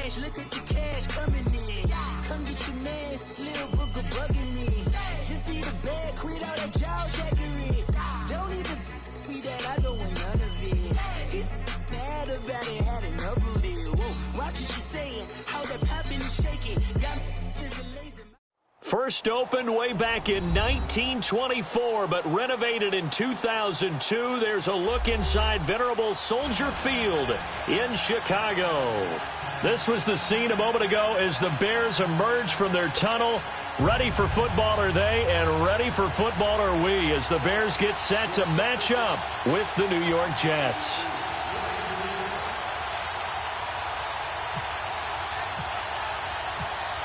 cash, look at the cash coming in. Come get your man, Slim Booker bugging me. Just see the bag, quit all that jaw jackery. Don't even me that I don't want none of it. He's mad about it, had enough of it. Whoa, watch what you saying, how that poppin' and shaking. Got is a lazy. First opened way back in 1924, but renovated in 2002. There's a look inside venerable Soldier Field in Chicago. This was the scene a moment ago as the Bears emerged from their tunnel. Ready for football are they, and ready for football are we, as the Bears get set to match up with the New York Jets.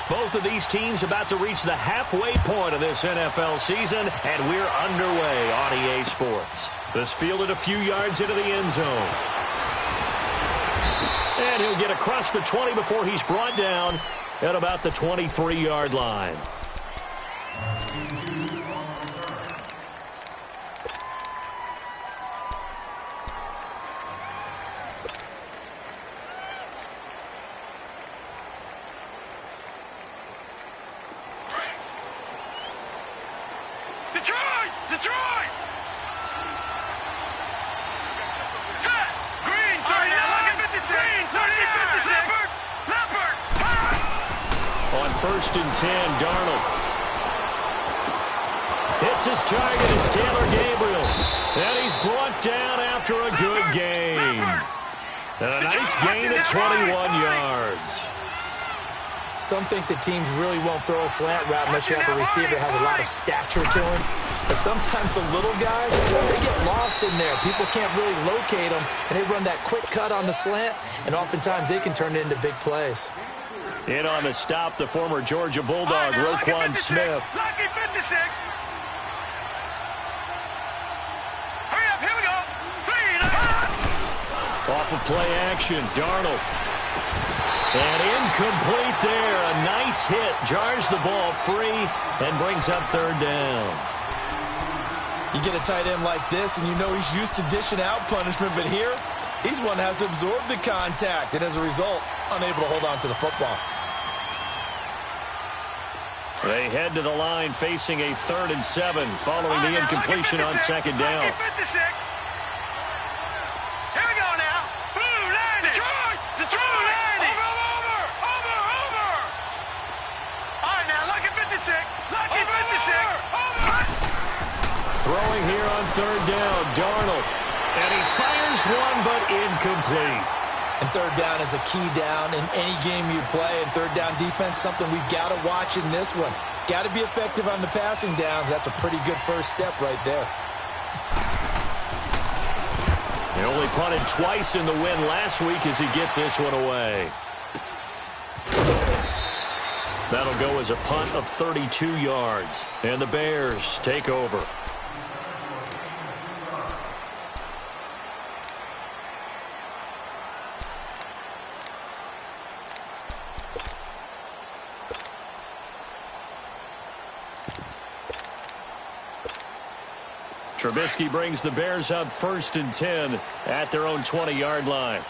Both of these teams about to reach the halfway point of this NFL season, and we're underway on EA Sports. This fielded a few yards into the end zone. And he'll get across the 20 before he's brought down at about the 23-yard line. Detroit! Set! Green, 30, lucky 56! Green, 30, 56! Leopard! On 1st and 10, Darnold hits his target. It's Taylor Gabriel. And he's brought down after a good gain. And a nice gain at 21 yards. Some think the teams really won't throw a slant route unless you have a receiver that has a lot of stature to him. But sometimes the little guys, they get lost in there. People can't really locate them, and they run that quick cut on the slant, and oftentimes they can turn it into big plays. In on the stop, the former Georgia Bulldog, Roquan Smith. Lucky 56! Hurry up, here we go! 3, Off of play action, Darnold. And incomplete there. A nice hit. Jars the ball free and brings up 3rd down. You get a tight end like this, and you know he's used to dishing out punishment, but here, he's one that has to absorb the contact, and as a result, unable to hold on to the football. They head to the line facing a 3rd and 7 following the incompletion on 2nd down. Throwing here on 3rd down, Darnold. And he fires one, but incomplete. And 3rd down is a key down in any game you play. And 3rd down defense, something we've got to watch in this one. Got to be effective on the passing downs. That's a pretty good first step right there. He only punted twice in the win last week as he gets this one away. That'll go as a punt of 32 yards. And the Bears take over. Trubisky brings the Bears up 1st and 10 at their own 20-yard line.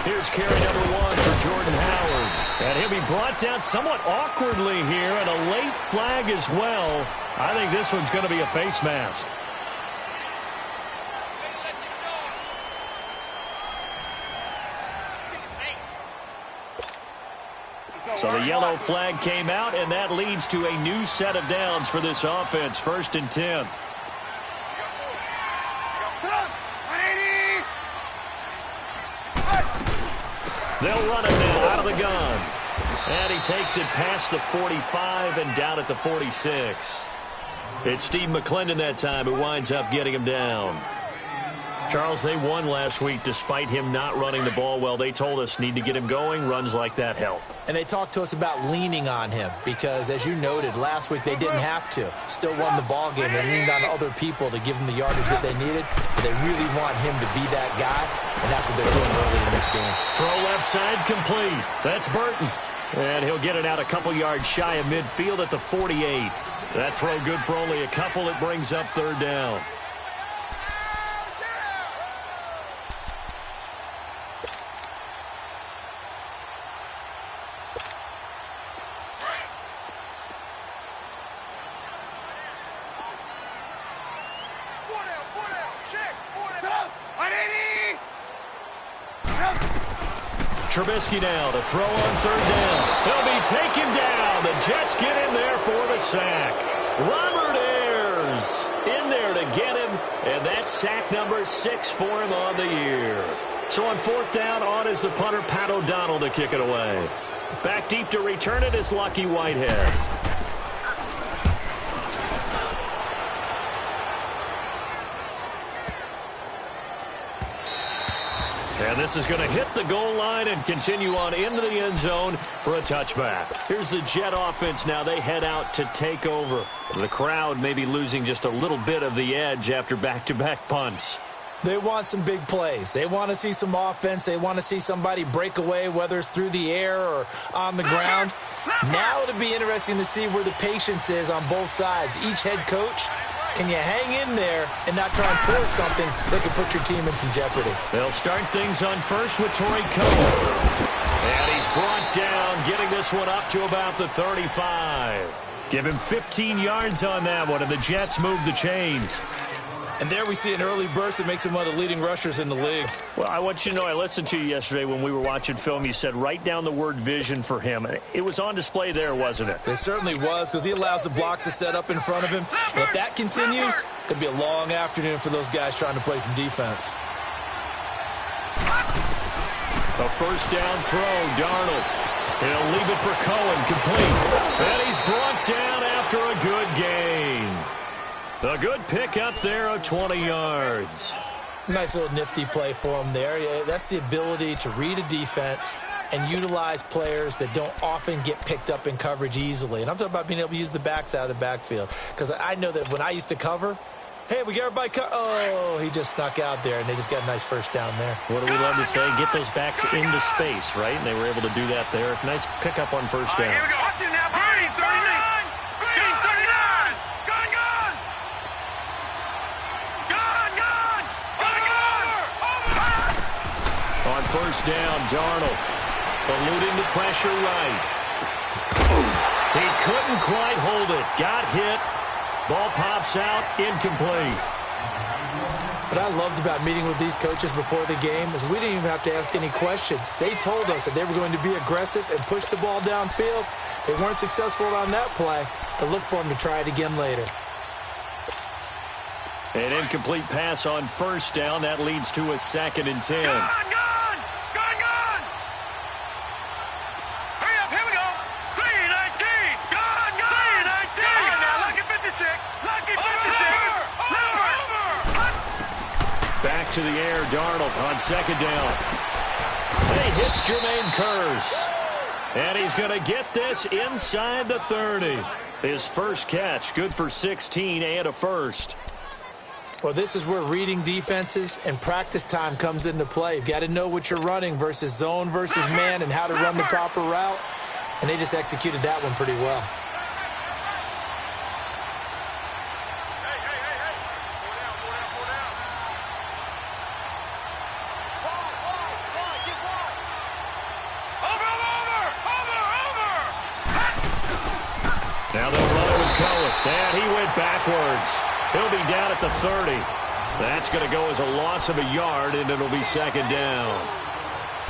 Here's carry number 1 for Jordan Howard. And he'll be brought down somewhat awkwardly here, and a late flag as well. I think this one's going to be a face mask. So the yellow flag came out, and that leads to a new set of downs for this offense. 1st and 10. They'll run it now out of the gun. And he takes it past the 45 and down at the 46. It's Steve McClendon that time who winds up getting him down. Charles, they won last week despite him not running the ball well. They told us need to get him going. Runs like that help. And they talked to us about leaning on him because, as you noted, last week they didn't have to. Still won the ball game. They leaned on other people to give them the yardage that they needed. But they really want him to be that guy, and that's what they're doing early in this game. Throw left side complete. That's Burton. And he'll get it out a couple yards shy of midfield at the 48. That throw good for only a couple. It brings up 3rd down. Trubisky now to throw on third down. He'll be taken down. The Jets get in there for the sack. Robert Ayers in there to get him, and that's sack number 6 for him on the year. So on fourth down, on is the punter, Pat O'Donnell, to kick it away. Back deep to return it is Lucky Whitehead. And this is going to hit the goal line and continue on into the end zone for a touchback. Here's the Jet offense now. They head out to take over. The crowd may be losing just a little bit of the edge after back-to-back punts. They want some big plays. They want to see some offense. They want to see somebody break away, whether it's through the air or on the ground. Now it'll be interesting to see where the patience is on both sides. Each head coach, can you hang in there and not try and force something that could put your team in some jeopardy? They'll start things on first with Torrey Cohen. And he's brought down, getting this one up to about the 35. Give him 15 yards on that one, and the Jets move the chains. And there we see an early burst that makes him one of the leading rushers in the league. Well, I want you to know, I listened to you yesterday when we were watching film. You said write down the word vision for him. It was on display there, wasn't it? It certainly was, because he allows the blocks to set up in front of him. And if that continues, it could be a long afternoon for those guys trying to play some defense. A first down throw, Darnold. He'll leave it for Cohen, complete. And he's brought down after a good gain. A good pick up there of 20 yards. Nice little nifty play for him there. Yeah, that's the ability to read a defense and utilize players that don't often get picked up in coverage easily. And I'm talking about being able to use the backs out of the backfield. Because I know that when I used to cover, hey, we got everybody oh, he just snuck out there, and they just got a nice first down there. What do we love to say? Get those backs into space, right? And they were able to do that there. Nice pickup on first down. Here we go. Watch it now. Green, 39. Green, 39. Gone, gone. Gone, gone. Over. On first down, Darnold eluding the pressure right. He couldn't quite hold it. Got hit. Ball pops out, incomplete. What I loved about meeting with these coaches before the game is we didn't even have to ask any questions. They told us that they were going to be aggressive and push the ball downfield. They weren't successful on that play, but look for them to try it again later. An incomplete pass on first down. That leads to a 2nd and 10. Gone, gone. Gone, gone. Hurry up, here we go. 319. Gone, gone. 319. Now, lucky 56. Lucky 56. Over. Back to the air, Darnold on 2nd down. And he hits Jermaine Kearse. And he's going to get this inside the 30. His first catch, good for 16 and a first. Well, this is where reading defenses and practice time comes into play. You've got to know what you're running versus zone versus man and how to run the proper route. And they just executed that one pretty well. Now they'll run it with Cohen. And he went backwards. He'll be down at the 30. That's going to go as a loss of a yard, and it'll be 2nd down.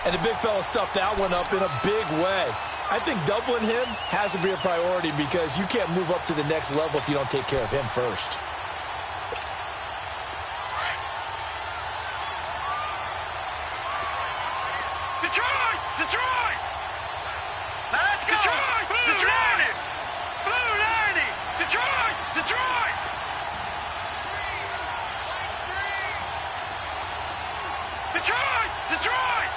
And the big fella stuffed that one up in a big way. I think doubling him has to be a priority because you can't move up to the next level if you don't take care of him first. Detroit! Detroit! Let's go! Detroit! Blue 90! Blue 90! Detroit! Detroit! Detroit! Detroit!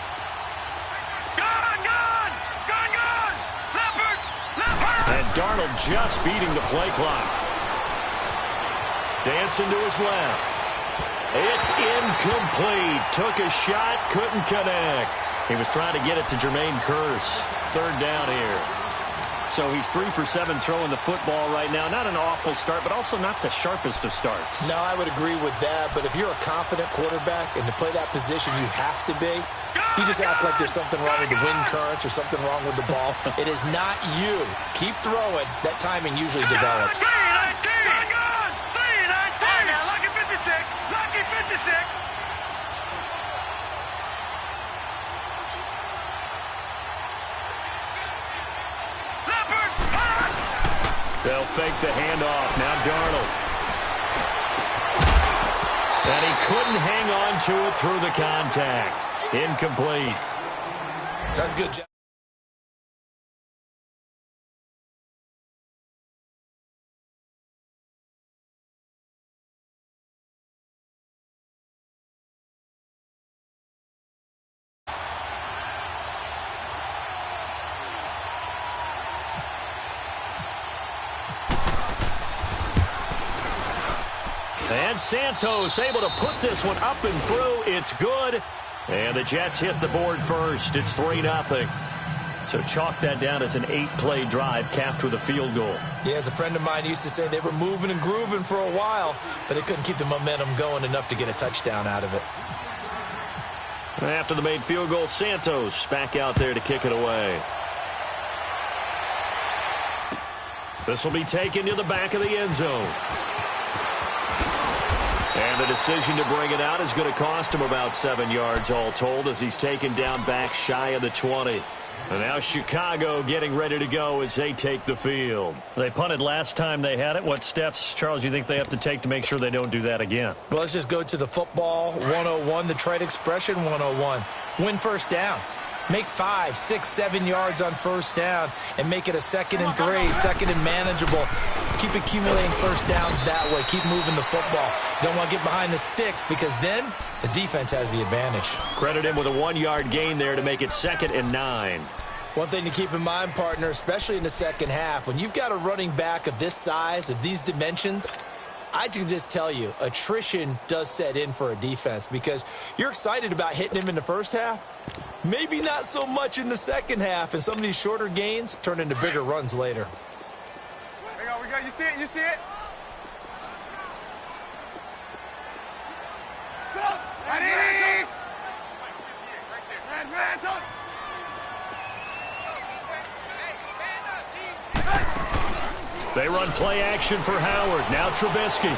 Gone! Gone! Gone! Gone! Leopard! Leopard! And Darnold just beating the play clock. Dancing to his left. It's incomplete. Took a shot, couldn't connect. He was trying to get it to Jermaine Kearse. 3rd down here. So he's 3 for 7 throwing the football right now. Not an awful start, but also not the sharpest of starts. No, I would agree with that. But if you're a confident quarterback and to play that position, you have to be. You just act like there's something wrong with the wind currents or something wrong with the ball. It is not you. Keep throwing. That timing usually develops. 319! Gone! 319! Now, lucky 56! Lucky 56! break the handoff. Now Darnold. And he couldn't hang on to it through the contact. Incomplete. That's good job. And Santos able to put this one up and through. It's good. And the Jets hit the board first. It's 3-0. So chalk that down as an 8-play drive capped with a field goal. Yeah, as a friend of mine used to say, they were moving and grooving for a while, but they couldn't keep the momentum going enough to get a touchdown out of it. After the made field goal, Santos back out there to kick it away. This will be taken to the back of the end zone. And the decision to bring it out is going to cost him about 7 yards all told as he's taken down back shy of the 20. And now Chicago getting ready to go as they take the field. They punted last time they had it. What steps, Charles, you think they have to take to make sure they don't do that again? Well, let's just go to the football 101, the trade expression 101. Win first down. Make 5, 6, 7 yards on first down and make it a 2nd and 3, 2nd and manageable. Keep accumulating first downs that way. Keep moving the football. You don't want to get behind the sticks because then the defense has the advantage. Credit him with a 1-yard gain there to make it 2nd and 9. One thing to keep in mind, partner, especially in the second half, when you've got a running back of this size, of these dimensions, I can just tell you, attrition does set in for a defense because you're excited about hitting him in the first half. Maybe not so much in the second half, and some of these shorter gains turn into bigger runs later. We go. You see it? You see it? Ready? They run play action for Howard. Now Trubisky.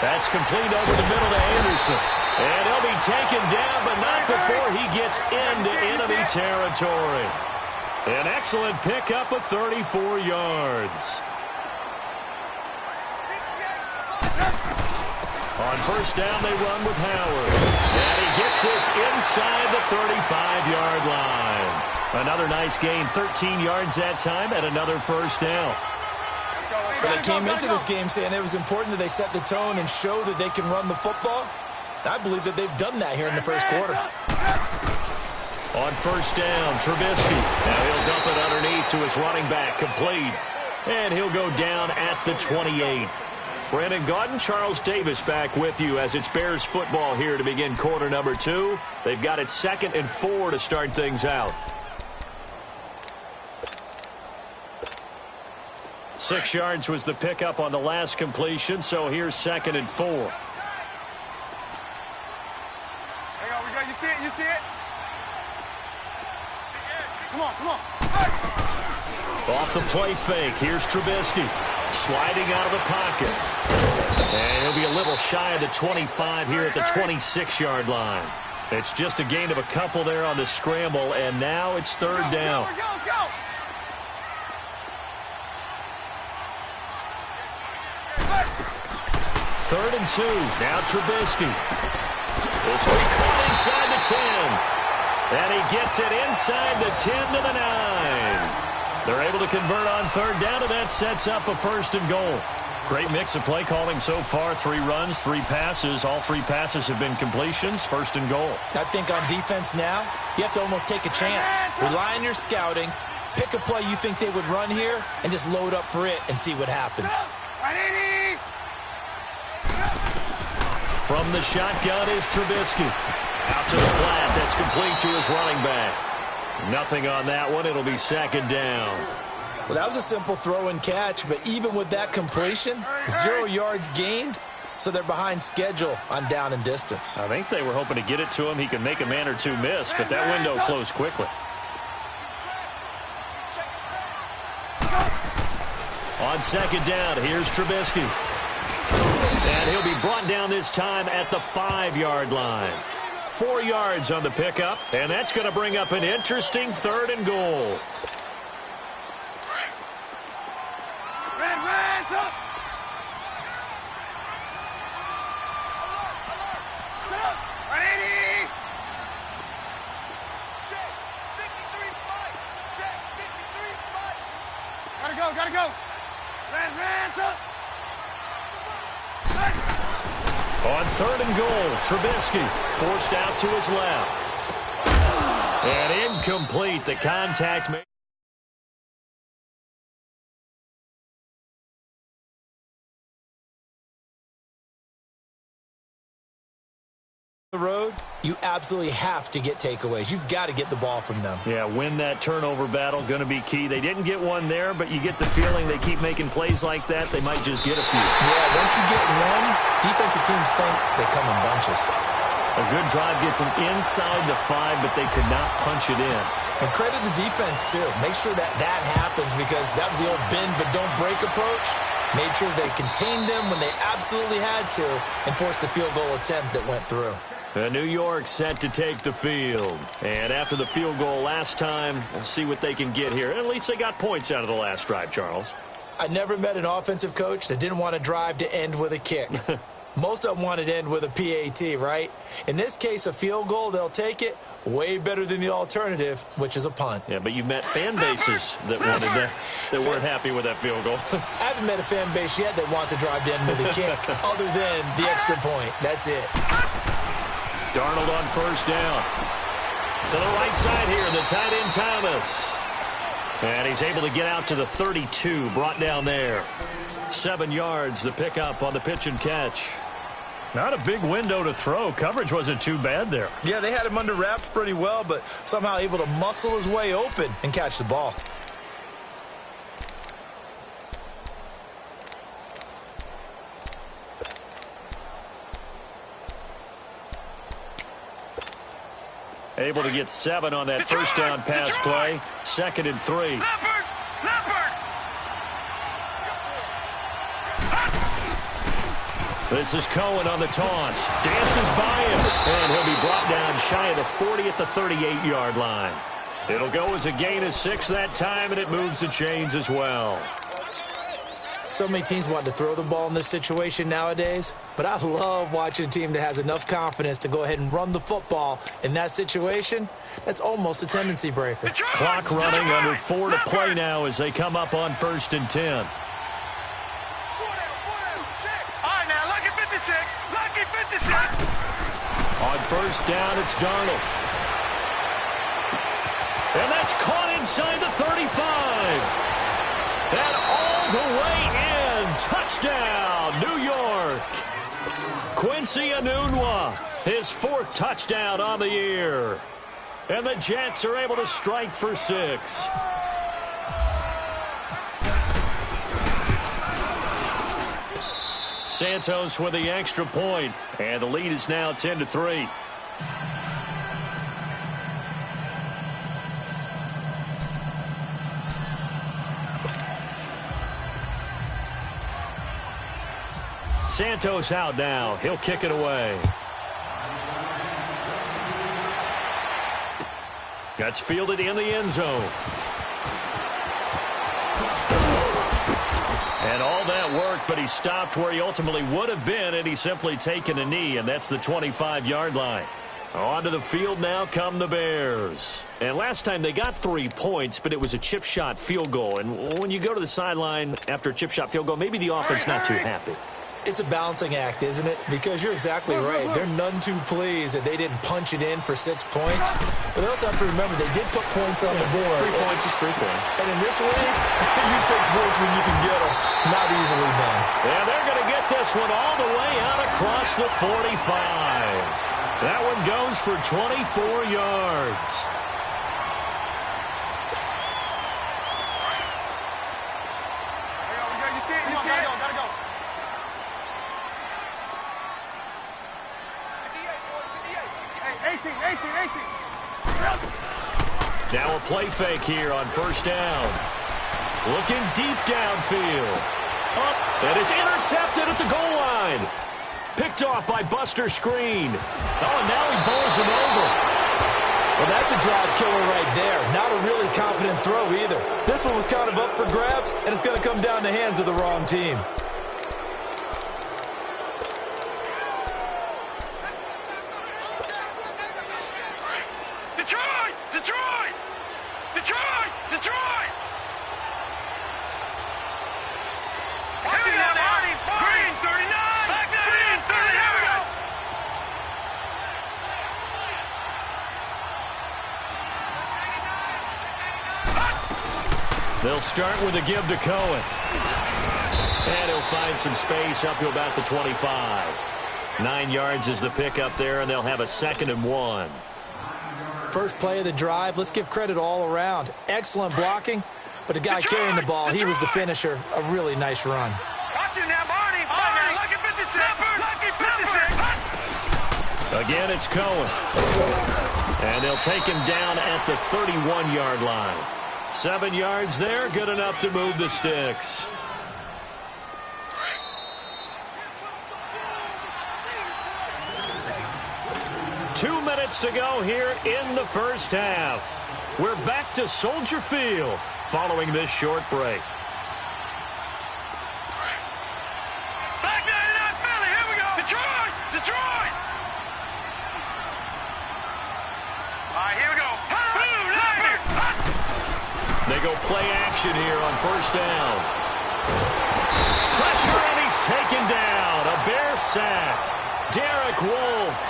That's complete over the middle to Anderson. And he'll be taken down, but not before he gets into enemy territory. An excellent pickup of 34 yards. On first down, they run with Howard. And he gets this inside the 35-yard line. Another nice gain, 13 yards that time, and another first down. But they came into this game saying it was important that they set the tone and show that they can run the football. I believe that they've done that here in the first quarter. On first down, Trubisky. Now he'll dump it underneath to his running back, complete. And he'll go down at the 28. Brandon Gaudin, Charles Davis back with you as it's Bears football here to begin quarter number 2. They've got it 2nd and 4 to start things out. 6 yards was the pickup on the last completion, so here's 2nd and 4. We go. You see it? You see it? Come on. Off the play fake, here's Trubisky. Sliding out of the pocket. And he'll be a little shy of the 25 here at the 26-yard line. It's just a gain of a couple there on the scramble, and now it's 3rd down. Go. 3rd and 2. Now Trubisky. This will be caught inside the 10. And he gets it inside the 10 to the 9. They're able to convert on 3rd down, and that sets up a 1st and goal. Great mix of play calling so far. 3 runs, 3 passes. All 3 passes have been completions. 1st and goal. I think on defense now, you have to almost take a chance. Rely on your scouting. Pick a play you think they would run here, and just load up for it and see what happens. From the shotgun is Trubisky. Out to the flat. That's complete to his running back. Nothing on that one. It'll be 2nd down. Well, that was a simple throw and catch, but even with that completion, 0 yards gained, so they're behind schedule on down and distance. I think they were hoping to get it to him. He could make a man or two miss, but that window closed quickly. On 2nd down, here's Trubisky. And he'll be brought down this time at the 5-yard line. 4 yards on the pickup, and that's going to bring up an interesting 3rd and goal. On 3rd and goal, Trubisky forced out to his left. And incomplete. The contact made. The road, you absolutely have to get takeaways. You've got to get the ball from them. Yeah, win that turnover battle, going to be key. They didn't get one there, but you get the feeling they keep making plays like that, they might just get a few. Yeah, once you get one, defensive teams think they come in bunches. A good drive gets them inside the 5, but they could not punch it in. And credit the defense, too. Make sure that happens, because that was the old bend but don't break approach. Made sure they contained them when they absolutely had to and forced the field goal attempt that went through. New York set to take the field. And after the field goal last time, we'll see what they can get here. At least they got points out of the last drive, Charles. I never met an offensive coach that didn't want to drive to end with a kick. Most of them wanted to end with a PAT, right? In this case, a field goal, they'll take it. Way better than the alternative, which is a punt. Yeah, but you've met fan bases that wanted that weren't happy with that field goal. I haven't met a fan base yet that wants to drive to end with a kick, other than the extra point. That's it. Darnold on 1st down. To the right side here, the tight end Thomas. And he's able to get out to the 32, brought down there. 7 yards, the pickup on the pitch and catch. Not a big window to throw. Coverage wasn't too bad there. Yeah, they had him under wraps pretty well, but somehow able to muscle his way open and catch the ball. Able to get 7 on that first down pass play. 2nd and 3. This is Cohen on the toss. Dances by him. And he'll be brought down shy of the 40 at the 38-yard line. It'll go as a gain of 6 that time, and it moves the chains as well. So many teams want to throw the ball in this situation nowadays, but I love watching a team that has enough confidence to go ahead and run the football in that situation. That's almost a tendency breaker. Clock running, under 4 to play now as they come up on 1st and 10. All right, now, lucky 56. Lucky 56. On 1st down, it's Darnold. And that's caught inside the 35. And all the way in. Touchdown, New York. Quincy Enunwa, his 4th touchdown on the year. And the Jets are able to strike for 6. Santos with the extra point, and the lead is now 10-3. Santos out now. He'll kick it away. That's fielded in the end zone. And all that worked, but he stopped where he ultimately would have been, and he's simply taken a knee, and that's the 25-yard line. Onto the field now come the Bears. And last time they got 3 points, but it was a chip shot field goal. And when you go to the sideline after a chip shot field goal, maybe the offense not too happy. It's a balancing act, isn't it? Because you're exactly right. They're none too pleased that they didn't punch it in for 6 points. But they also have to remember they did put points on the board. 3 points is 3 points. And in this league, you take points when you can get them. Not easily done. And they're going to get this one all the way out across the 45. That one goes for 24 yards. Now a play fake here on 1st down. Looking deep downfield. Up, and it's intercepted at the goal line. Picked off by Buster Screen. Oh, and now he bowls him over. Well, that's a drive killer right there. Not a really confident throw either. This one was kind of up for grabs, and it's going to come down the hands of the wrong team. They'll start with a give to Cohen. And he'll find some space up to about the 25. 9 yards is the pickup there, and they'll have a 2nd and 1. First play of the drive, let's give credit all around. Excellent blocking, but the guy carrying the ball, he was the finisher. A really nice run. Watch it now, Barney. Lucky 56. Lucky 56. Again, it's Cohen. And they'll take him down at the 31-yard line. 7 yards there, good enough to move the sticks. Two minutes to go here in the first half. We're back to Soldier Field following this short break. Back 99 Philly, here we go. Detroit! Detroit! All right, here we go. They go play action here on first down. Pressure, and he's taken down. A Bear sack. Derek Wolfe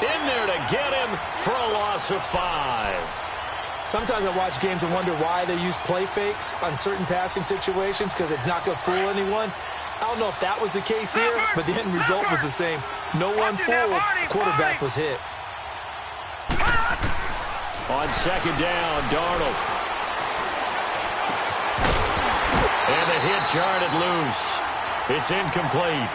in there to get him for a loss of 5. Sometimes I watch games and wonder why they use play fakes on certain passing situations, because it's not going to fool anyone. I don't know if that was the case here, but the end result was the same. No one fooled. Quarterback was hit. On second down, Darnold. And the hit jarred it loose. It's incomplete.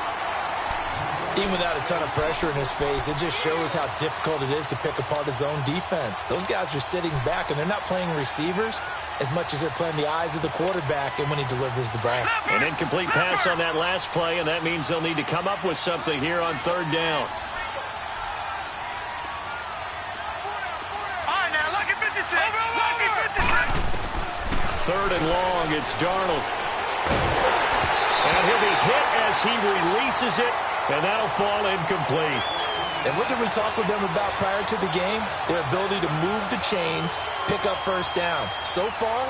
Even without a ton of pressure in his face, it just shows how difficult it is to pick apart his own defense. Those guys are sitting back, and they're not playing receivers as much as they're playing the eyes of the quarterback and when he delivers the ball. An incomplete pass on that last play, and that means they'll need to come up with something here on third down. All right, now, lucky 56. Lucky 56. Third and long, it's Darnold. And he'll be hit as he releases it. And that'll fall incomplete. And what did we talk with them about prior to the game? Their ability to move the chains, pick up first downs. So far,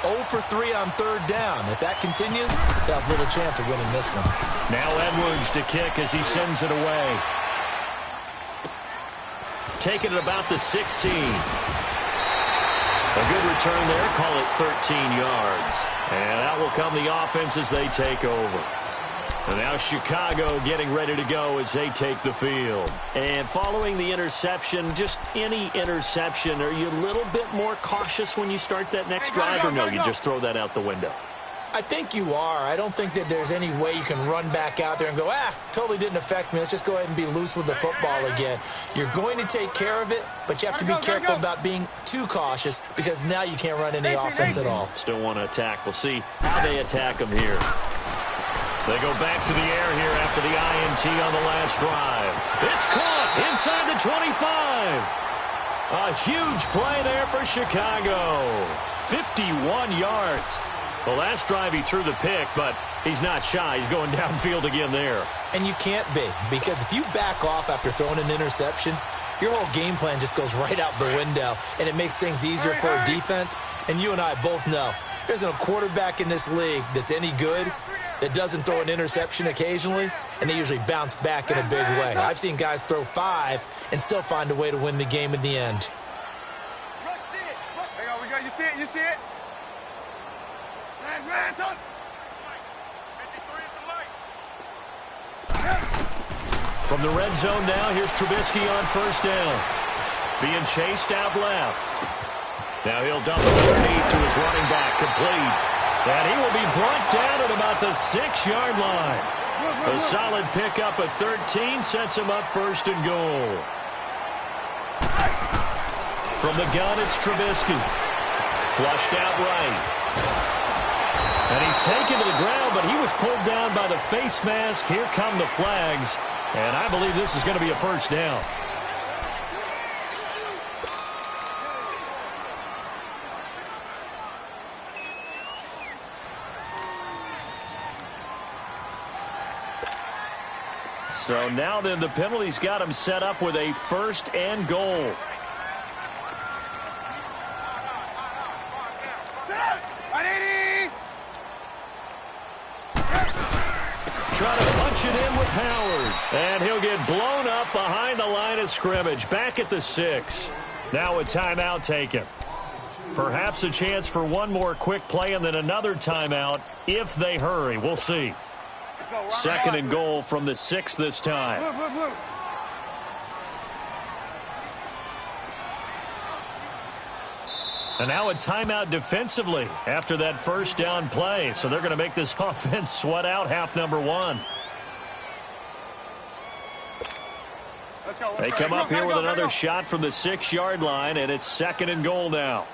0 for 3 on third down. If that continues, they'll have little chance of winning this one. Now Edwards to kick as he sends it away. Taking it about the 16. A good return there. Call it 13 yards. And out will come the offense as they take over. And now Chicago getting ready to go as they take the field. And following the interception, just any interception, are you a little bit more cautious when you start that next drive, or no, you just throw that out the window? I think you are. I don't think that there's any way you can run back out there and go, totally didn't affect me. Let's just go ahead and be loose with the football again. You're going to take care of it, but you have to be careful about being too cautious, because now you can't run any offense at all. Still want to attack. We'll see how they attack them here. They go back to the air here after the INT on the last drive. It's caught inside the 25. A huge play there for Chicago. 51 yards. The last drive he threw the pick, but he's not shy. He's going downfield again there. And you can't be, because if you back off after throwing an interception, your whole game plan just goes right out the window, and it makes things easier for a defense. And you and I both know there's a quarterback in this league that's any good that doesn't throw an interception occasionally, and they usually bounce back in a big way. I've seen guys throw 5 and still find a way to win the game in the end. You see it? You see it? From the red zone now, here's Trubisky on first down. Being chased out left. Now he'll dump it underneath to his running back, complete. And he will be brought down at about the 6-yard line. A solid pickup at 13 sets him up first and goal. From the gun, it's Trubisky. Flushed out right. And he's taken to the ground, but he was pulled down by the face mask. Here come the flags. And I believe this is going to be a first down. So now then, the penalty's got him set up with a first and goal. Trying to punch it in with Howard. And he'll get blown up behind the line of scrimmage. Back at the 6. Now a timeout taken. Perhaps a chance for one more quick play and then another timeout if they hurry. We'll see. Second and goal from the 6 this time. And now a timeout defensively after that first down play. So they're going to make this offense sweat out half number 1. They come up here with another shot from the 6-yard line, and it's second and goal now.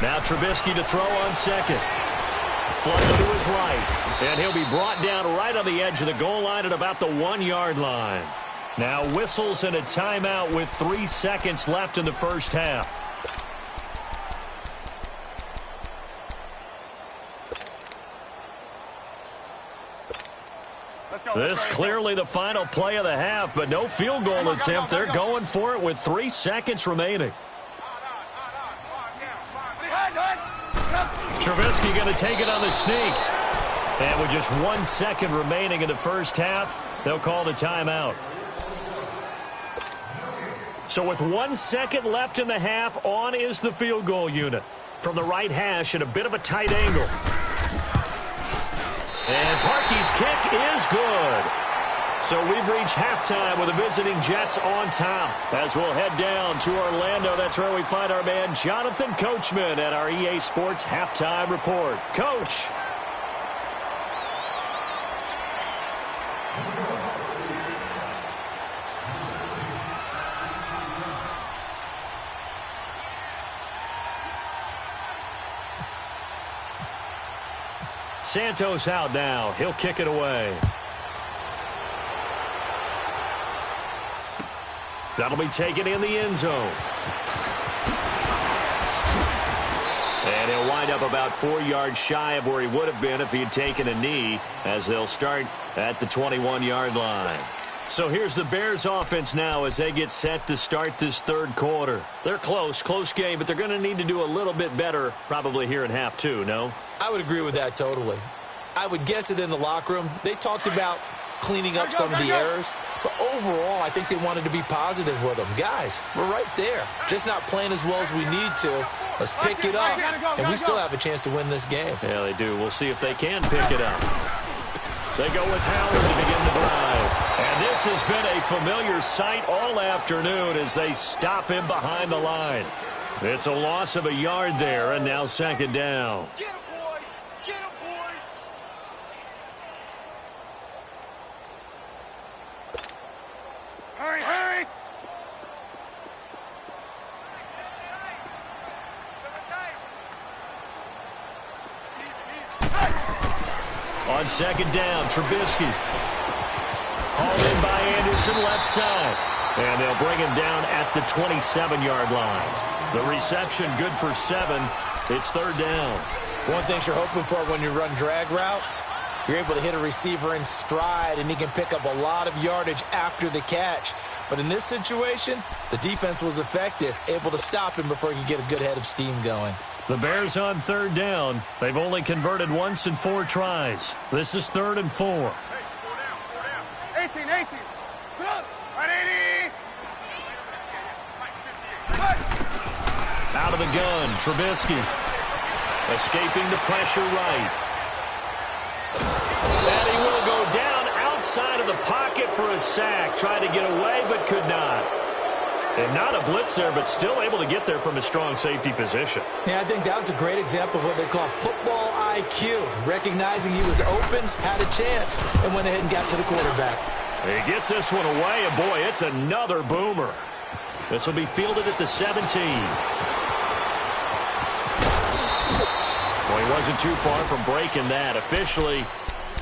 Now Trubisky to throw on second. Flush to his right. And he'll be brought down right on the edge of the goal line at about the 1-yard line. Now whistles and a timeout with 3 seconds left in the first half. This clearly the final play of the half, but no field goal attempt. They're going for it with 3 seconds remaining. Trubisky going to take it on the sneak. And with just 1 second remaining in the first half, they'll call the timeout. So with 1 second left in the half, on is the field goal unit. From the right hash at a bit of a tight angle. And Parkey's kick is good. So we've reached halftime with the visiting Jets on top. As we'll head down to Orlando, that's where we find our man Jonathan Coachman at our EA Sports Halftime Report. Coach. Santos out now. He'll kick it away. That'll be taken in the end zone. And he'll wind up about 4 yards shy of where he would have been if he had taken a knee, as they'll start at the 21-yard line. So here's the Bears offense now as they get set to start this third quarter. They're close game, but they're going to need to do a little bit better probably here in half 2, no? I would agree with that totally. I would guess it in the locker room. They talked about cleaning up some of the errors, but overall, I think they wanted to be positive with them. Guys, we're right there. Just not playing as well as we need to. Let's pick it up, and we still have a chance to win this game. Yeah, they do. We'll see if they can pick it up. They go with Howard to begin the drive. And this has been a familiar sight all afternoon as they stop him behind the line. It's a loss of a yard there, and now second down. Get him, boy! Get him, boy! Hurry, hurry! On second down, Trubisky. Hauled in by Anderson, left side. And they'll bring him down at the 27-yard line. The reception good for 7. It's third down. One thing you're hoping for when you run drag routes, you're able to hit a receiver in stride, and he can pick up a lot of yardage after the catch. But in this situation, the defense was effective, able to stop him before he could get a good head of steam going. The Bears on third down. They've only converted once in 4 tries. This is 3rd and 4. Hey, 4 down. 18. Put up. 180. Out of the gun, Trubisky. Escaping the pressure right. And he will go down outside of the pocket for a sack. Tried to get away, but could not. And not a blitz there, but still able to get there from a strong safety position. Yeah, I think that was a great example of what they call football IQ. Recognizing he was open, had a chance, and went ahead and got to the quarterback. He gets this one away, and boy, it's another boomer. This will be fielded at the 17. Well, he wasn't too far from breaking that. Officially,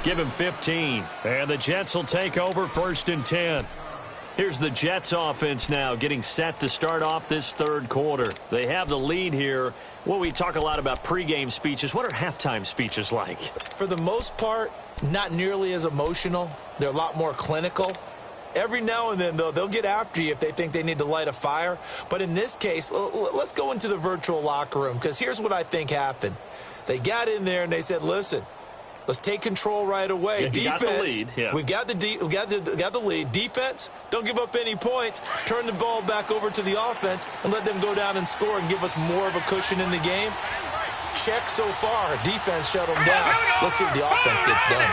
give him 15. And the Jets will take over 1st and 10. Here's the Jets offense now getting set to start off this third quarter. They have the lead here. Well, we talk a lot about pregame speeches. What are halftime speeches like? For the most part, not nearly as emotional. They're a lot more clinical. Every now and then, though, they'll get after you if they think they need to light a fire. But in this case, let's go into the virtual locker room, because here's what I think happened. They got in there and they said, listen, Let's take control right away. Yeah, Defense, got the lead. Yeah. we've got the lead. Defense, don't give up any points. Turn the ball back over to the offense and let them go down and score and give us more of a cushion in the game. Check so far. Defense shut them down. Let's see what the offense gets done.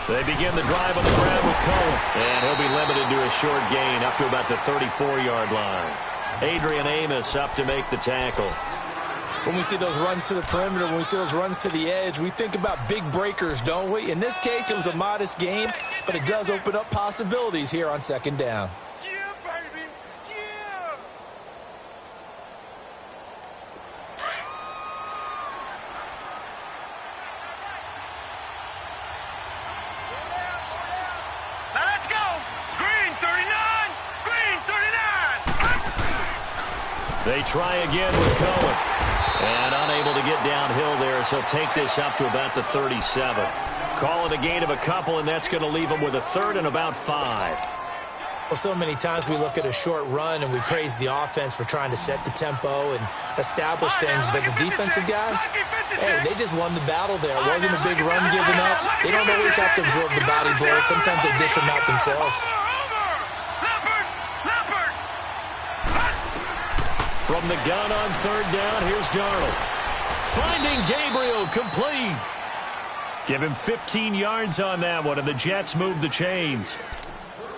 They begin the drive on the ground with Cohen. And he'll be limited to a short gain up to about the 34-yard line. Adrian Amos up to make the tackle. When we see those runs to the perimeter, when we see those runs to the edge, we think about big breakers, don't we? In this case, it was a modest gain, but it does open up possibilities here on second down. Yeah, baby. Yeah. Now let's go. Green 39. Green 39. They try again with Cohen. And unable to get downhill there, so he'll take this up to about the 37. Call it a gain of a couple, and that's going to leave him with a third and about 5. Well, so many times we look at a short run and we praise the offense for trying to set the tempo and establish things, but the defensive guys, hey, they just won the battle there. It wasn't a big run given up. They don't always have to absorb the body blows. Sometimes they dish them out themselves. From the gun on third down, here's Darnold. Finding Gabriel, complete. Give him 15 yards on that one, and the Jets move the chains.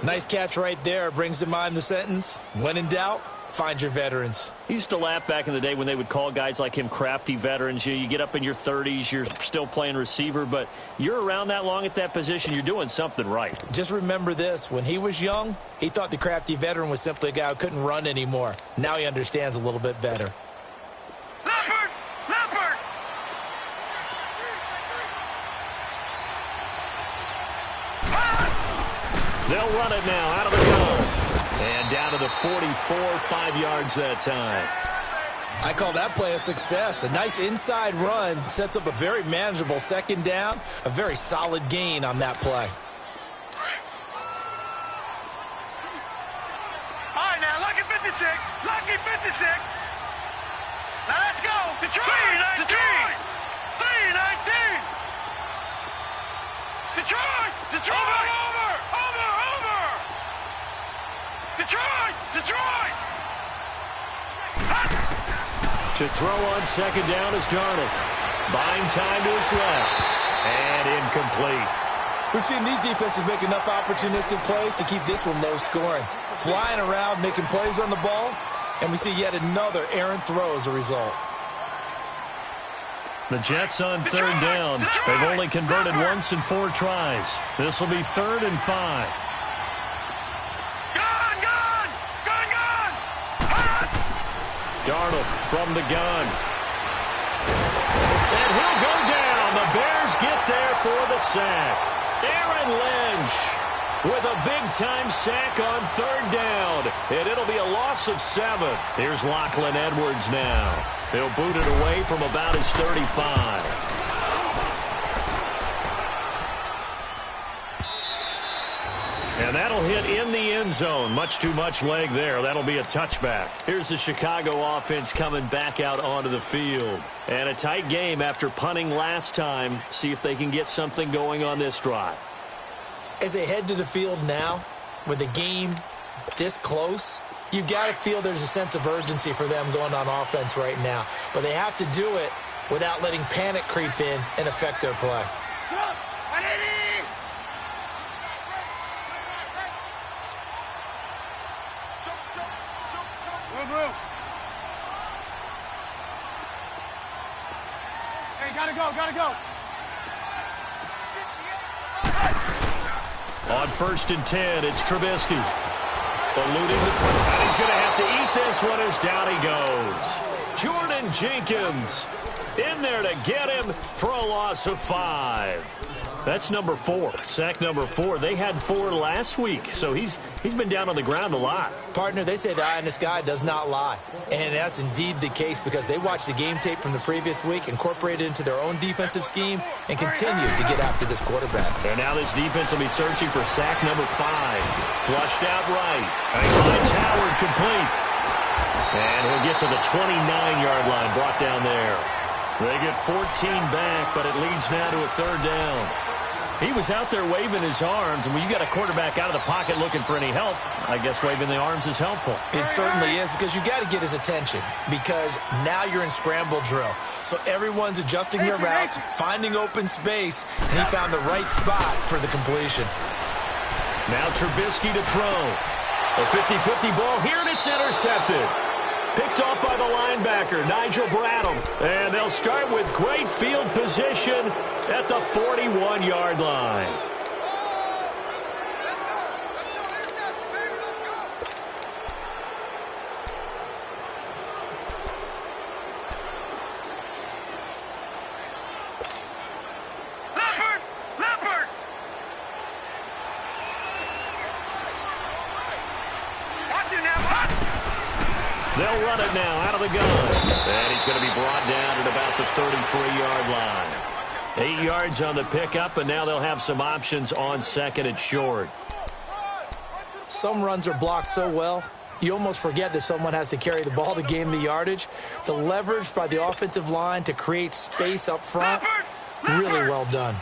Nice catch right there. Brings to mind the sentence, when in doubt, find your veterans. He used to laugh back in the day when they would call guys like him crafty veterans. You get up in your 30s, you're still playing receiver, but you're around that long at that position, you're doing something right. Just remember this. When he was young, he thought the crafty veteran was simply a guy who couldn't run anymore. Now he understands a little bit better. Leopard! Leopard! They'll run it now out of the gun. And down to the 44, 5 yards that time. I call that play a success. A nice inside run sets up a very manageable second down, a very solid gain on that play. All right, now, lucky 56. Lucky 56. Now, let's go. Detroit! Detroit! 319! Detroit! Detroit! Over! Over! Over! Detroit! Detroit! To throw on second down is Darnold. Buying time to his left. And incomplete. We've seen these defenses make enough opportunistic plays to keep this one low scoring. Flying around, making plays on the ball, and we see yet another errant throw as a result. The Jets on third down. They've only converted once in 4 tries. This will be 3rd and 5. Gun! Gun! Gun! Gun! Darnold from the gun. And he'll go down. The Bears get there for the sack. Aaron Lynch with a big-time sack on third down. And it'll be a loss of 7. Here's Lachlan Edwards now. He'll boot it away from about his 35. And that'll hit in the end zone. Much too much leg there. That'll be a touchback. Here's the Chicago offense coming back out onto the field. And a tight game after punting last time. See if they can get something going on this drive. As they head to the field now, with the game this close, you've got to feel there's a sense of urgency for them going on offense right now. But they have to do it without letting panic creep in and affect their play. Hey, gotta go, gotta go. On 1st and 10, it's Trubisky. Eluding the play. And he's going to have to eat this one as down he goes. Jordan Jenkins in there to get him for a loss of 5. That's number 4. Sack number 4. They had 4 last week, so he's been down on the ground a lot. Partner, they say the eye in the sky does not lie. And that's indeed the case because they watched the game tape from the previous week, incorporated it into their own defensive scheme, and continue to get after this quarterback. And now this defense will be searching for sack number 5. Flushed out right. And he finds Howard complete. And he'll get to the 29-yard line, brought down there. They get 14 back, but it leads now to a third down. He was out there waving his arms, and when you got a quarterback out of the pocket looking for any help, I guess waving the arms is helpful. It certainly is, because you got to get his attention, because now you're in scramble drill. So everyone's adjusting their routes, finding open space, and he found the right spot for the completion. Now Trubisky to throw. A 50-50 ball here, and it's intercepted. Picked off by the linebacker, Nigel Bradham. And they'll start with great field position at the 41-yard line. They'll run it now out of the gun. And he's going to be brought down at about the 33-yard line. 8 yards on the pickup, and now they'll have some options on second and short. Some runs are blocked so well, you almost forget that someone has to carry the ball to gain the yardage. The leverage by the offensive line to create space up front, really well done.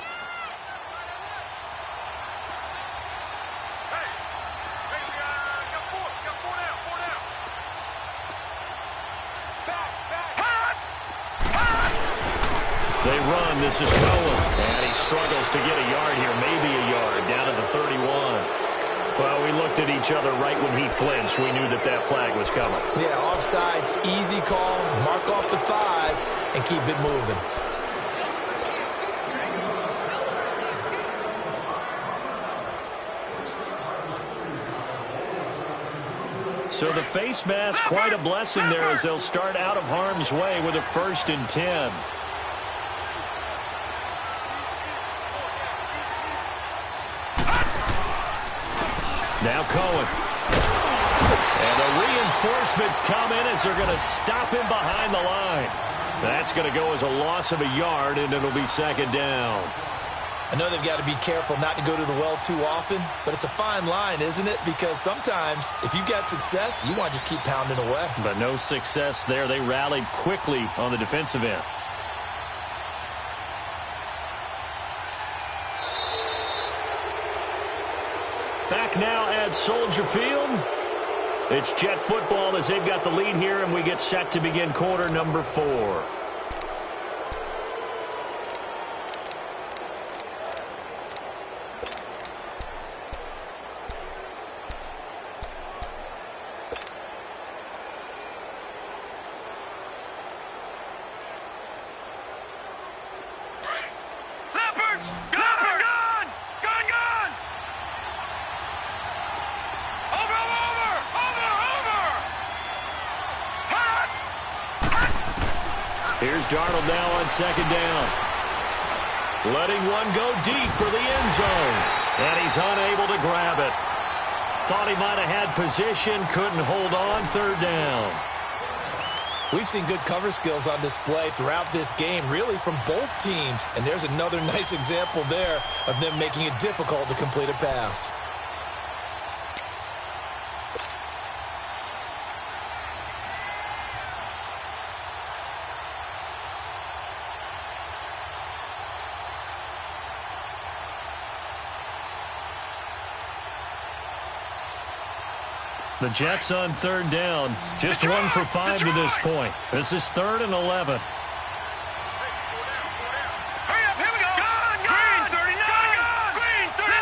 They run. This is Cohen. And he struggles to get a yard here, maybe a yard, down to the 31. Well, we looked at each other right when he flinched. We knew that that flag was coming. Yeah, offsides, easy call, mark off the 5, and keep it moving. So the face mask, quite a blessing there as they'll start out of harm's way with a 1st and 10. Now Cohen. And the reinforcements come in as they're going to stop him behind the line. That's going to go as a loss of a yard, and it'll be 2nd down. I know they've got to be careful not to go to the well too often, but it's a fine line, isn't it? Because sometimes, if you've got success, you want to just keep pounding away. But no success there. They rallied quickly on the defensive end. Back now at Soldier Field. It's Jet football as they've got the lead here, and we get set to begin quarter number 4. Here's Darnold now on 2nd down. Letting one go deep for the end zone. And he's unable to grab it. Thought he might have had position, couldn't hold on, 3rd down. We've seen good cover skills on display throughout this game, really from both teams. And there's another nice example there of them making it difficult to complete a pass. The Jets on 3rd down. Just 1 for 5 to this point. This is 3rd and 11. Hurry up, here we go. Green, 39. Green, 39.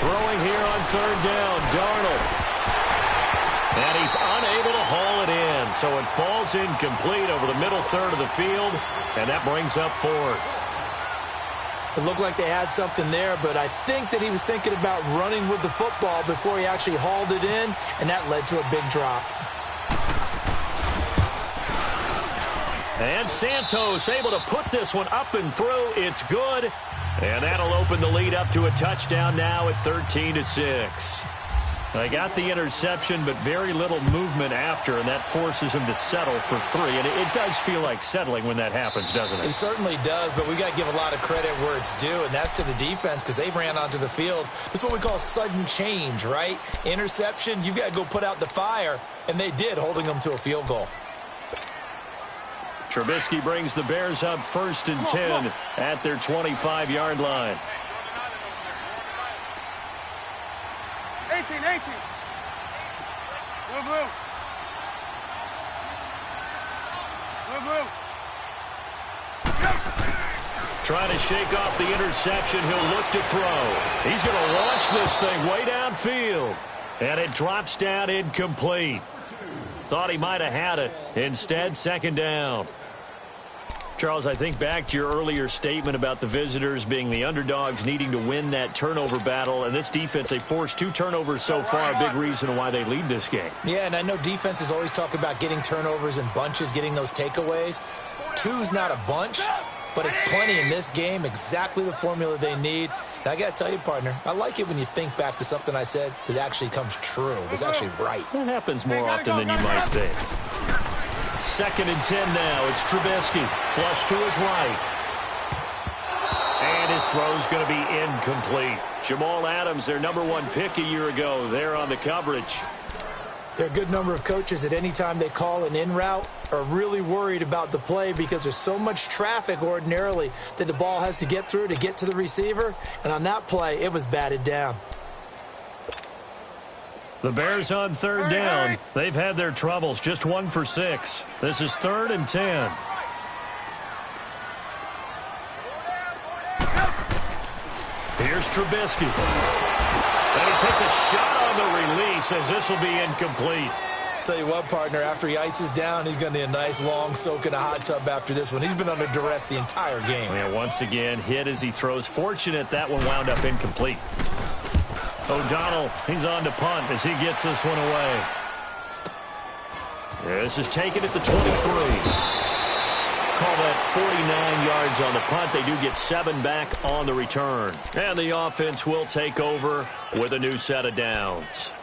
Throwing here on 3rd down, Darnold. And he's unable to haul it in, so it falls incomplete over the middle third of the field, and that brings up 4th. It looked like they had something there, but I think that he was thinking about running with the football before he actually hauled it in, and that led to a big drop. And Santos able to put this one up and through. It's good. And that'll open the lead up to a touchdown now at 13-6. They got the interception, but very little movement after, and that forces him to settle for 3. And it does feel like settling when that happens, doesn't it? It certainly does, but we got to give a lot of credit where it's due, and that's to the defense because they ran onto the field. This is what we call sudden change, right? Interception, you've got to go put out the fire, and they did, holding them to a field goal. Trubisky brings the Bears up 1st and 10 at their 25-yard line. 18. Blue. Trying to shake off the interception. He'll look to throw. He's going to launch this thing way downfield. And it drops down incomplete. Thought he might have had it. Instead, 2nd down. Charles, I think back to your earlier statement about the visitors being the underdogs needing to win that turnover battle. And this defense, they forced 2 turnovers so far, a big reason why they lead this game. Yeah, and I know defenses always talk about getting turnovers in bunches, getting those takeaways. 2's not a bunch, but it's plenty in this game, exactly the formula they need. And I got to tell you, partner, I like it when you think back to something I said that actually comes true, that's actually right. It happens more often than you might think. 2nd and 10 now. It's Trubisky. Flush to his right. And his throw's going to be incomplete. Jamal Adams, their #1 pick a year ago, there on the coverage. There are a good number of coaches at any time they call an in route are really worried about the play because there's so much traffic ordinarily that the ball has to get through to get to the receiver. And on that play, it was batted down. The Bears on 3rd down. They've had their troubles. Just 1 for 6. This is 3rd and 10. Here's Trubisky. And he takes a shot on the release as this will be incomplete. Tell you what, partner, after he ices down, he's going to need a nice long soak in a hot tub after this one. He's been under duress the entire game. Yeah, once again, hit as he throws. Fortunate that one wound up incomplete. O'Donnell, he's on to punt as he gets this one away. This is taken at the 23. Call that 49 yards on the punt. They do get 7 back on the return. And the offense will take over with a new set of downs.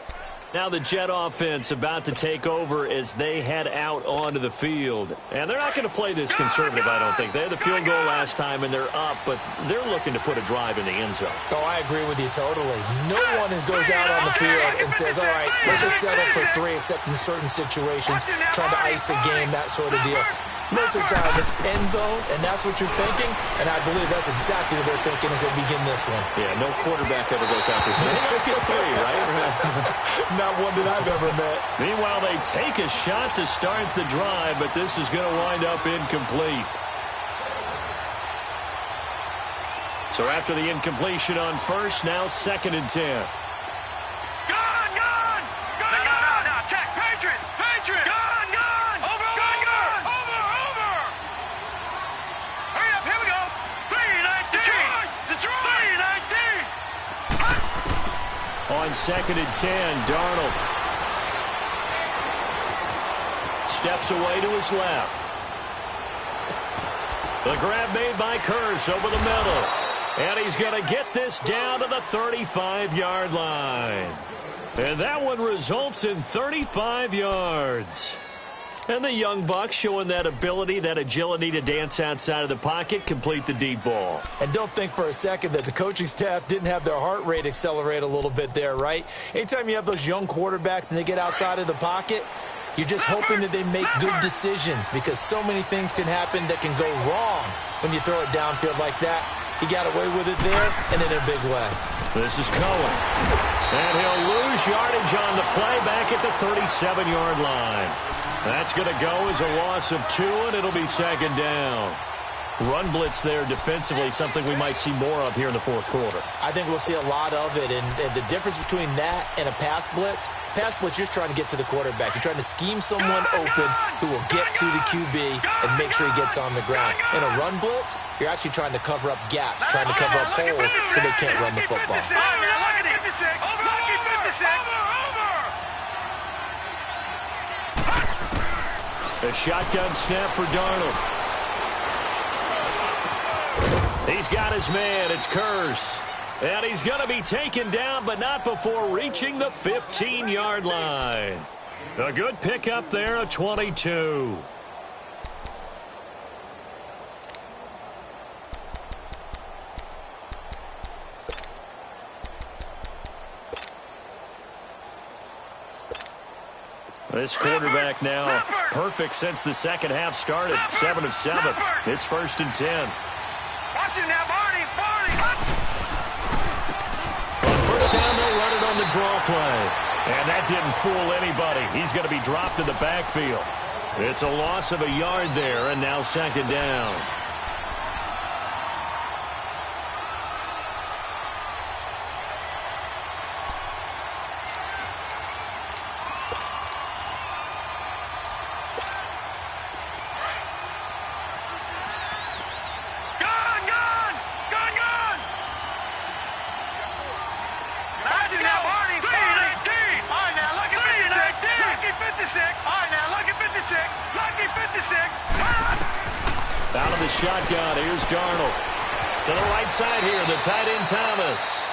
Now the Jet offense about to take over as they head out onto the field. And they're not going to play this conservative, I don't think. They had the field goal last time, and they're up, but they're looking to put a drive in the end zone. Oh, I agree with you totally. No one goes out on the field and says, all right, let's just settle for 3, except in certain situations, trying to ice a game, that sort of deal. Most of the time, it's end zone, and that's what you're thinking, and I believe that's exactly what they're thinking as they begin this one. Yeah, no quarterback ever goes out there saying, hey, let's get 3, right? Not one that I've ever met. Meanwhile, they take a shot to start the drive, but this is going to wind up incomplete. So after the incompletion on 1st, now 2nd and 10. No, check. Patriot. On 2nd and 10, Darnold steps away to his left. The grab made by Curse over the middle. And he's going to get this down to the 35-yard line. And that one results in 35 yards. And the young buck showing that ability, that agility to dance outside of the pocket, complete the deep ball. And don't think for a second that the coaching staff didn't have their heart rate accelerate a little bit there, right? Anytime you have those young quarterbacks and they get outside of the pocket, you're just hoping that they make good decisions because so many things can happen that can go wrong when you throw it downfield like that. He got away with it there and in a big way. This is Cohen. And he'll lose yardage on the play back at the 37-yard line. That's going to go as a loss of 2, and it'll be 2nd down. Run blitz there defensively, something we might see more of here in the 4th quarter. I think we'll see a lot of it, and the difference between that and a pass blitz, you're just trying to get to the quarterback. You're trying to scheme someone open who will get to the QB and make sure he gets on the ground. In a run blitz, you're actually trying to cover up gaps, trying to cover up holes so they can't run the football. A shotgun snap for Darnold. He's got his man. It's Curse. And he's going to be taken down, but not before reaching the 15-yard line. A good pickup there, a 22. This quarterback now perfect since the second half started. 7 of 7. It's 1st and 10. Watch it now, Barney. On first down, they'll run it on the draw play. And that didn't fool anybody. He's going to be dropped in the backfield. It's a loss of a yard there, and now 2nd down. Out of the shotgun, here's Darnold. To the right side here, the tight end Thomas.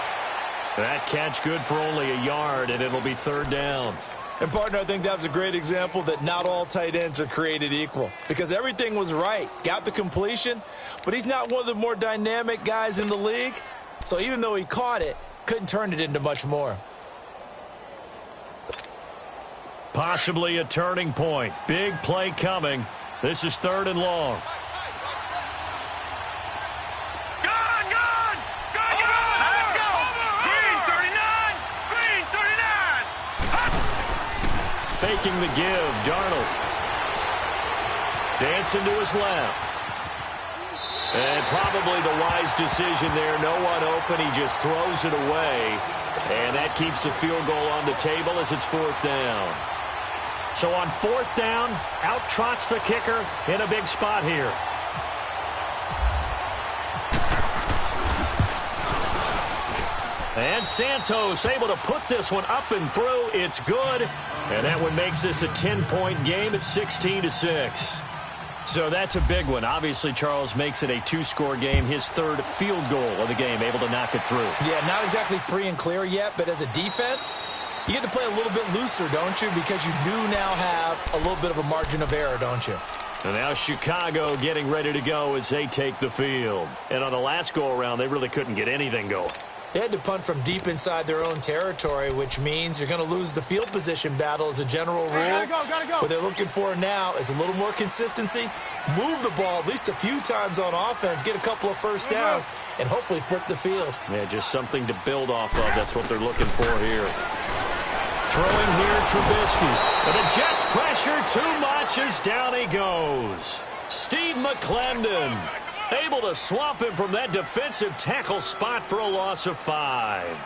That catch good for only a yard, and it'll be 3rd down. And, partner, I think that was a great example that not all tight ends are created equal. Because everything was right. Got the completion, but he's not one of the more dynamic guys in the league. So even though he caught it, couldn't turn it into much more. Possibly a turning point. Big play coming. This is 3rd and long. Let's go. Green 39. Green 39. Faking the give. Darnold. Dancing to his left. And probably the wise decision there. No one open. He just throws it away. And that keeps the field goal on the table as it's 4th down. So on 4th down, out trots the kicker in a big spot here. And Santos able to put this one up and through. It's good. And that one makes this a 10-point game at 16-6. So that's a big one. Obviously, Charles makes it a 2-score game. His 3rd field goal of the game, able to knock it through. Yeah, not exactly free and clear yet, but as a defense, you get to play a little bit looser, don't you? Because you do now have a little bit of a margin of error, don't you? And now Chicago getting ready to go as they take the field. And on the last go-around, they really couldn't get anything going. They had to punt from deep inside their own territory, which means you're going to lose the field position battle as a general rule. Gotta go. What they're looking for now is a little more consistency, move the ball at least a few times on offense, get a couple of first downs, and hopefully flip the field. Yeah, just something to build off of. That's what they're looking for here. Throwing here, Trubisky. But the Jets pressure too much as down he goes. Steve McClendon able to swamp him from that defensive tackle spot for a loss of 5.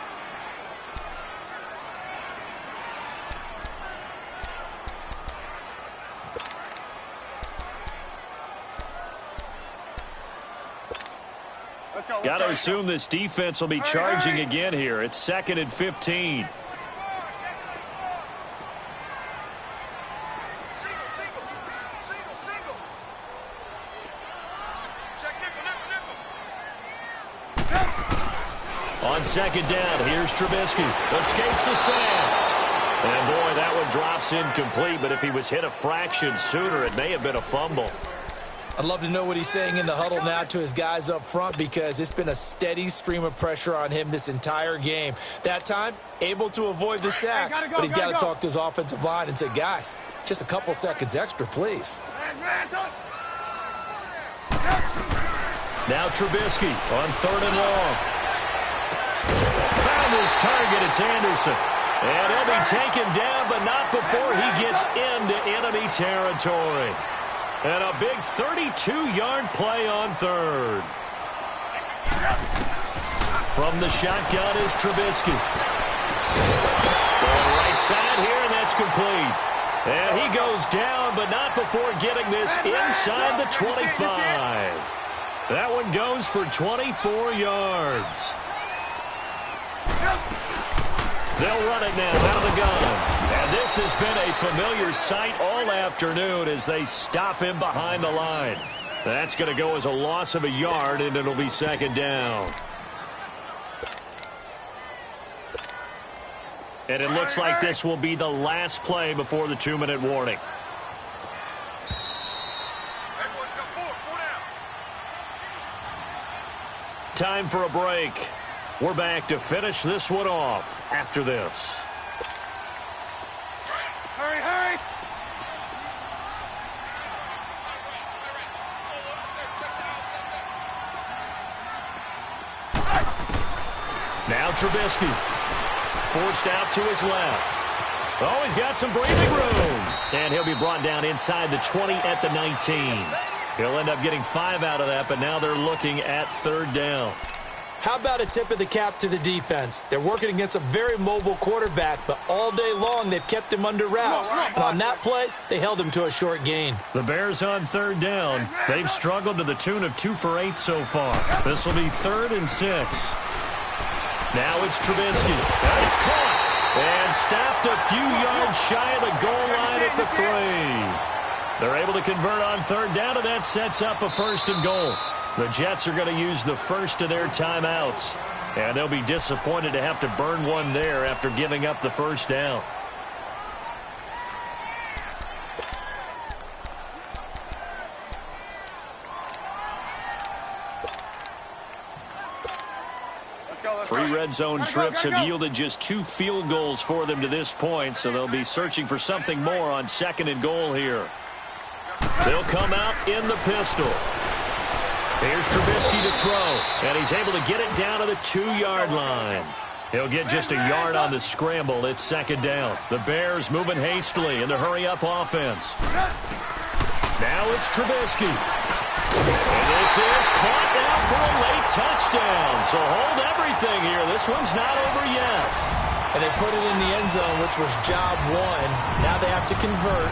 Got to assume this defense will be charging again here. It's 2nd and 15. On 2nd down, here's Trubisky. Escapes the sack. And, boy, that one drops incomplete. But if he was hit a fraction sooner, it may have been a fumble. I'd love to know what he's saying in the huddle now to his guys up front, because it's been a steady stream of pressure on him this entire game. That time, able to avoid the sack, but he's got to talk to his offensive line and say, guys, just a couple seconds extra, please. Now Trubisky on 3rd and long. Found his target. It's Anderson. And he'll be taken down, but not before he gets into enemy territory. And a big 32-yard play on 3rd. From the shotgun is Trubisky. On the right side here, and that's complete. And he goes down, but not before getting this inside the 25. That one goes for 24 yards. They'll run it now out of the gun. And this has been a familiar sight all afternoon as they stop him behind the line. That's going to go as a loss of a yard, and it'll be 2nd down. And it looks like this will be the last play before the 2-minute warning. Time for a break. We're back to finish this one off after this. Hurry, hurry. Now Trubisky. Forced out to his left. Oh, he's got some breathing room. And he'll be brought down inside the 20 at the 19. He'll end up getting 5 out of that, but now they're looking at 3rd down. How about a tip of the cap to the defense? They're working against a very mobile quarterback, but all day long they've kept him under wraps. And on that play, they held him to a short gain. The Bears on 3rd down. They've struggled to the tune of 2 for 8 so far. This will be 3rd and 6. Now it's Trubisky. It's caught. And stopped a few yards shy of the goal line at the 3. They're able to convert on 3rd down, and that sets up a 1st and goal. The Jets are going to use the first of their timeouts, and they'll be disappointed to have to burn one there after giving up the 1st down. Three red zone trips have yielded just 2 field goals for them to this point, so they'll be searching for something more on 2nd and goal here. They'll come out in the pistol. Here's Trubisky to throw, and he's able to get it down to the 2-yard line. He'll get just a yard on the scramble. It's 2nd down. The Bears moving hastily in the hurry-up offense. Now it's Trubisky. And this is caught now for a late touchdown. So hold everything here. This one's not over yet. And they put it in the end zone, which was job 1. Now they have to convert.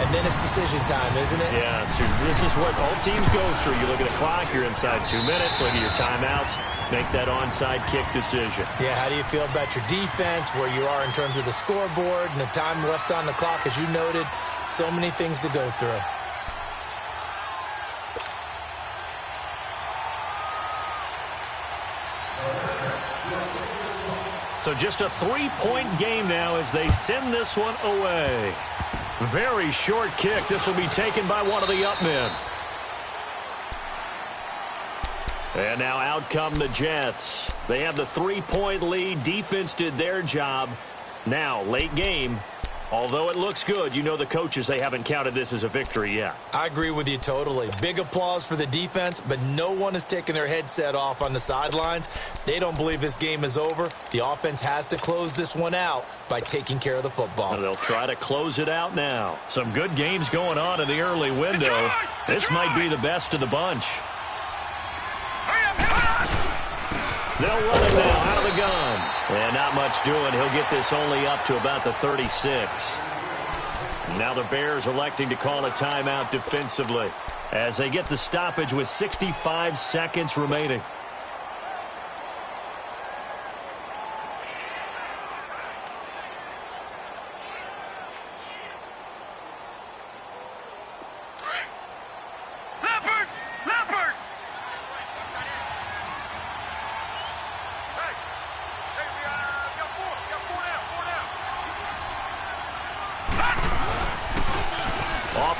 And then it's decision time, isn't it? Yeah, so this is what all teams go through. You look at the clock, you're inside 2 minutes, look at your timeouts, make that onside kick decision. Yeah, how do you feel about your defense, where you are in terms of the scoreboard and the time left on the clock? As you noted, so many things to go through. So just a 3-point game now as they send this one away. Very short kick. This will be taken by one of the up men. And now out come the Jets. They have the 3-point lead. Defense did their job. Now, late game. Although it looks good, you know the coaches, they haven't counted this as a victory yet. I agree with you totally. Big applause for the defense, but no one is taking their headset off on the sidelines. They don't believe this game is over. The offense has to close this one out by taking care of the football. They'll try to close it out now. Some good games going on in the early window. This might be the best of the bunch. They'll run it now out of the gun. And not much doing. He'll get this only up to about the 36. Now the Bears electing to call a timeout defensively as they get the stoppage with 65 seconds remaining.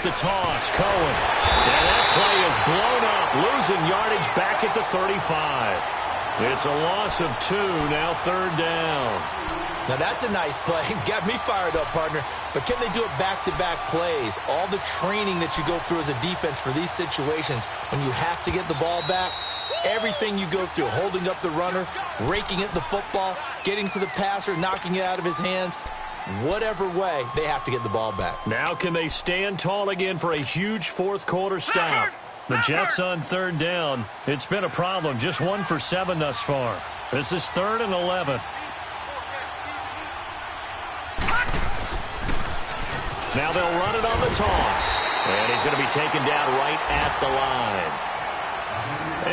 The toss, Cohen. And that play is blown up, losing yardage back at the 35. It's a loss of 2, now 3rd down. Now that's a nice play. Got me fired up, partner. But can they do it back-to-back plays? All the training that you go through as a defense for these situations, when you have to get the ball back, everything you go through, holding up the runner, raking at the football, getting to the passer, knocking it out of his hands, whatever way, they have to get the ball back. Now can they stand tall again for a huge 4th quarter stop? The Jets on 3rd down. It's been a problem. Just 1 for 7 thus far. This is 3rd and 11. Now they'll run it on the toss. And he's going to be taken down right at the line.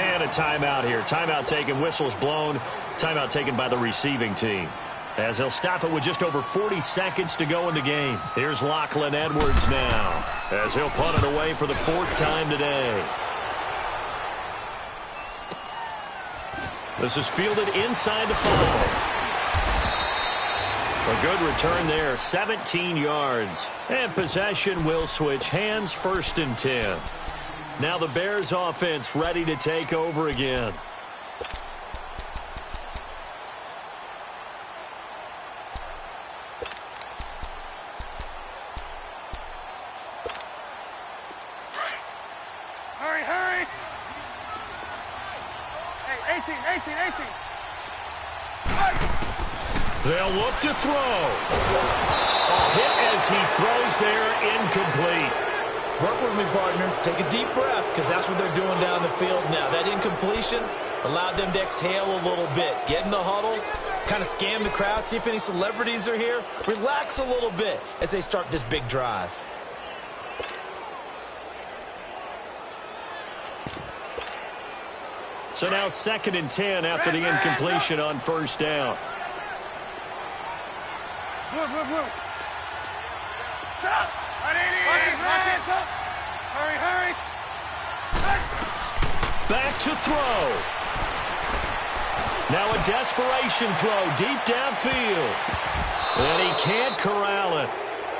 And a timeout here. Timeout taken, whistles blown. Timeout taken by the receiving team. As he'll stop it with just over 40 seconds to go in the game. Here's Lachlan Edwards now, as he'll punt it away for the 4th time today. This is fielded inside the 5. A good return there, 17 yards. And possession will switch hands, 1st and 10. Now the Bears offense ready to take over again. Hurry! Hey, 18. They'll look to throw. A hit as he throws there, incomplete. Work with me, partner. Take a deep breath, because that's what they're doing down the field now. That incompletion allowed them to exhale a little bit. Get in the huddle, kind of scan the crowd, see if any celebrities are here. Relax a little bit as they start this big drive. So now 2nd and 10 after the incompletion on first down. Hurry. Back to throw. Now a desperation throw deep downfield. And he can't corral it.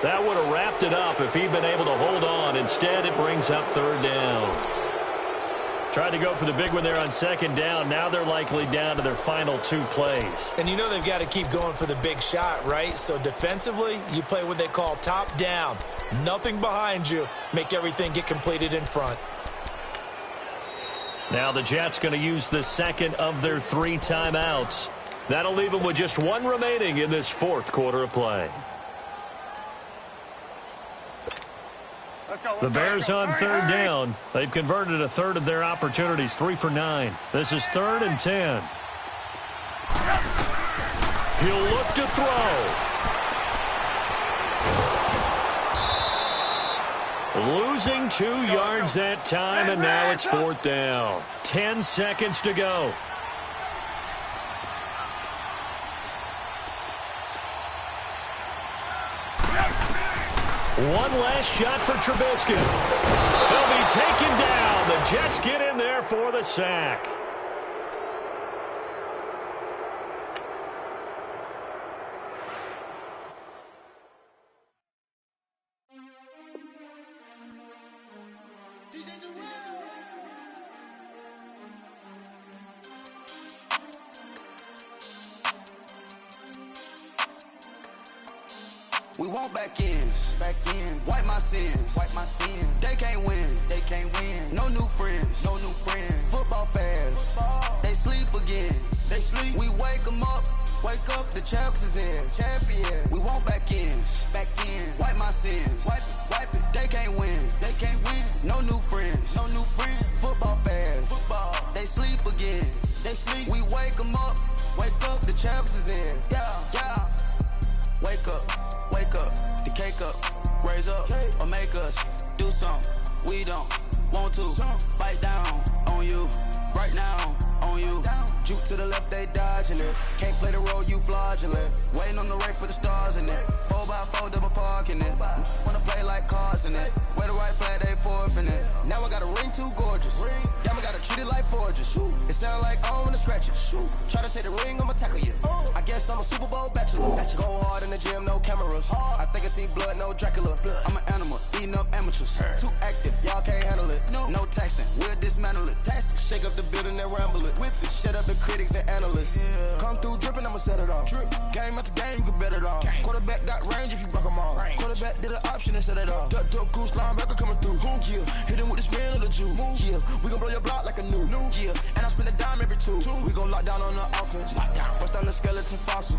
That would have wrapped it up if he'd been able to hold on. Instead, it brings up 3rd down. Tried to go for the big one there on 2nd down. Now they're likely down to their final 2 plays. And you know they've got to keep going for the big shot, right? So defensively, you play what they call top down. Nothing behind you. Make everything get completed in front. Now the Jets going to use the 2nd of their 3 timeouts. That'll leave them with just 1 remaining in this 4th quarter of play. The Bears on 3rd down. They've converted a 1/3 of their opportunities, 3 for 9. This is 3rd and 10. He'll look to throw. Losing 2 yards that time, and now it's 4th down. 10 seconds to go. One last shot for Trubisky. He'll be taken down. The Jets get in there for the sack. We want back ends. Wipe my sins. They can't win. No new friends. Football fans. They sleep again. We wake them up. Wake up, the champs is in. Champion. We want back ends. Wipe my sins. Wipe it. They can't win. No new friends. Football fans. They sleep again. We wake them up. Wake up, the champs is in. Yeah. Wake up, the cake up, raise up, or make us do something we don't want to. Bite down on you, right now on you. Juke to the left, they dodging it. Can't play the role, you fraudulent. Waiting on the race for the stars in it. 4x4 double parking it. Wanna play like cars in it. Wear the white flag, they forfeit it. Now I got a ring too gorgeous. Damn, I gotta treat it like forges. It sound like I wanna scratch it. Try to take the ring, I'ma tackle you. I guess I'm a Super Bowl bachelor. Go hard in the gym, no cameras. I think I see blood, no Dracula. I'm an animal, eating up amateurs. Too active, y'all can't handle it. No taxing, we'll dismantle it. Shake up the building and ramble it. Shut up the critics and analysts. Come through dripping, I'ma set it off. Game after game, you can bet it off. Quarterback got range if you block them all. Quarterback did an option and set it off. Duck, goose, linebacker coming through. Yeah, hit him with the spin of the Jew. Yeah, we gon' blow your block like a new. Yeah, and I spend a dime every 2. We gon' lock down on the offense. Bust down the skeleton fossil.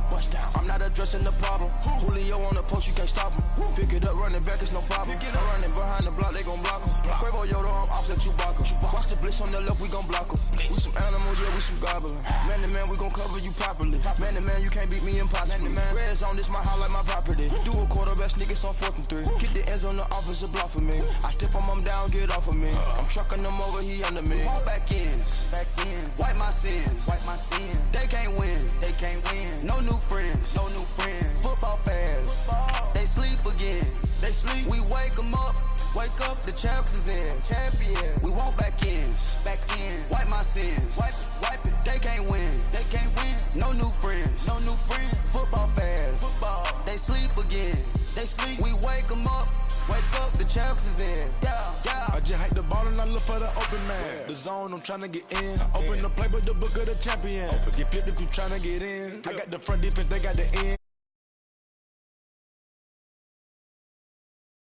I'm not addressing the problem. Julio on the post, you can't stop him. Pick it up, running back, it's no problem. I'm running behind the block, they gon' block him. Quavo Yoda, I'm offset Chewbacca. Watch the blitz on the left, we gon' block him. We some animal, yeah, we some gobbler. Man to man, we gon' cover you properly. Man to man, you can't beat me impossibly. Red zone, this my house like my property. Do a quarterback sneakers on 4th and 3. Get the ends on the offensive block for me. I step on him down, get off of me. I'm trucking them over, he under me. Back ends. Wipe my sins. They can't win. No new friends. Football fans. They sleep again. We wake them up. Wake up, the champs is in. Champion. We want back ends. Wipe my sins. Wipe it. They can't win. No new friends. Football fans. They sleep again. We wake them up. Wake up, the champs is in. Yeah. I just hike the ball and I look for the open man. The zone, I'm trying to get in. Open the playbook, the book of the champion. Get flipped if you trying to get in. I got the front defense, they got the end.